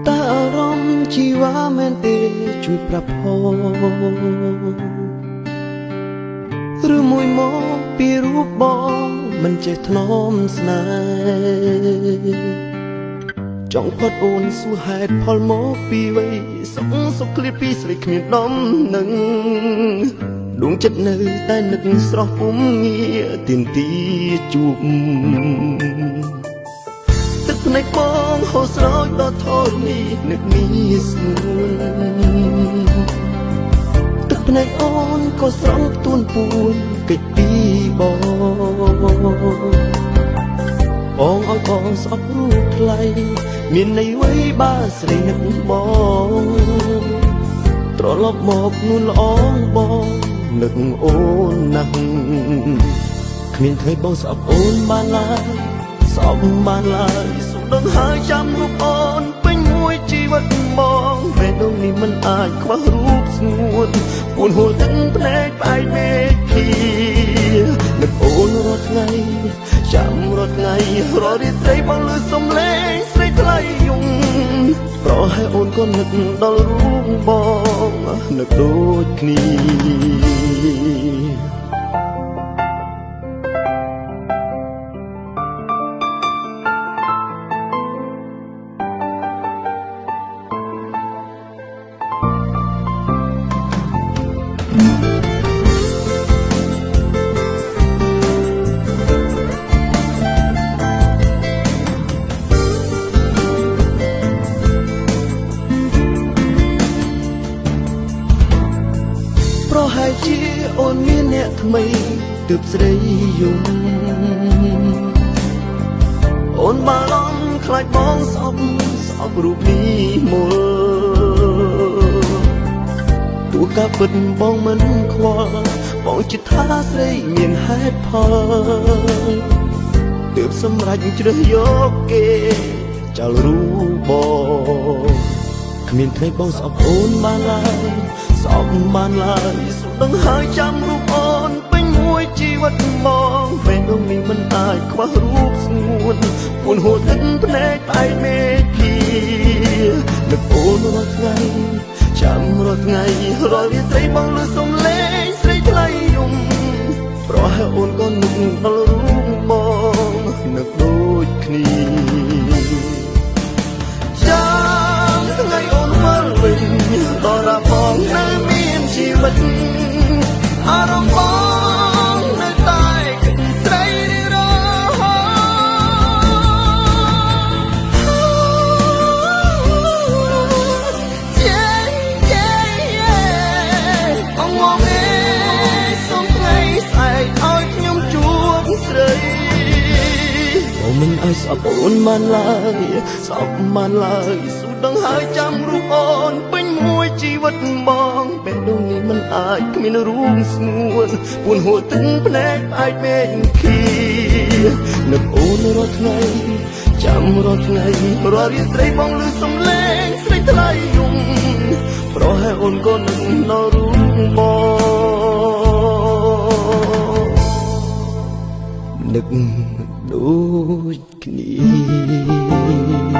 តែអារម្មណ៍ជីវ៉ាមែនទេជួយប្រាប់ផងឬមួយមកពីរូបបងមិនចេះថ្នមស្នេហ៍ចង់ផុតអូនសួរហេតុផលមកពីវ័យសុខឃ្លាតពីស្រីគ្មានដំនឹងដួងចិត្តនៅតែនឹកស្រស់ពុំងារទៀមទីជួបទឹកភ្នែកបងហូរស្រោចដល់ធរនេះនឹកនេះស្ងួនទឹកភ្នែកអូនក៏ស្រង់ទួនពួនកិច្ចពីបងឲ្យបងស្អប់រូបថ្លៃមានន័យអ្វីបើស្រីនឹកបងត្រឡប់មកនួនល្អងបងនឹកអូនណាស់គ្មានឃើញបងស្អប់អូនបានឡើយស្អប់បានឡើយសុខដឹងហើយចាំរូបអូនពេញមួយជីវិតបងពេលដងនេះមិនអាចខ្វះរូបស្ងួនពួនហួរទឹកភ្នែកផ្អែកមេឃីនឹកអូនរាល់ថ្ងៃចាំរាល់ថ្ងៃរាល់រាត្រីបងលឺសំឡេងស្រីថ្លៃយំប្រហែលអូនក៏នឹកដល់រូបបងនឹកដូចគ្នាប្រហែលជាអូនមានអ្នកថ្មីទើបស្រីយំអូនបារម្ភខ្លាចបងស្អប់រូបនេះមើលទោះការពិតបងមិនខ្វល់បងជិតថាស្រីមានហេតុផលទើបសម្រេចជ្រើសយកគេចោលរូបបងគ្មានថ្ងៃបងស្អប់អូនបានឡើយស្អប់បានឡើយសុខដឹងហើយចាំរូបអូនពេញមួយជីវិតបងពេលដងនេះមិនអាចខ្វះរូបស្ងួនពួនហួរទឹកភ្នែកផ្អែកមេឃីនឹកអូនរាល់ថ្ងៃចាំរាល់ថ្ងៃរាល់រាត្រីបងលឺសំឡេងស្រីថ្លៃយំប្រហែលអូនក៏នឹកដល់រូបបងនឹកដូចគ្នាថ្ងៃអូនមកវិញដល់រាបងនៅមានជីវិតអារម្មណ៍បងនៅតែគិតស្រីរហូតបងមកឯងសុំថ្ងៃស្អែកឲ្យខ្ញុំជួបស្រីអូមិនឲ្យស្អប់អូនបានឡើយស្អប់បានឡើយដឹងហើយចាំរូបអូនពេញមួយជីវិតបងពេលដងនេះមិនអាចគ្មានរូបស្ងួនពួនហួរទឹកភ្នែកផ្អែកមេឃីនឹកអូនរាល់ថ្ងៃចាំរាល់ថ្ងៃរាល់រាត្រីបងលឺសំឡេងស្រីថ្លៃយំប្រហែលអូនក៏នឹកដល់រូបបងនឹកដូចគ្នា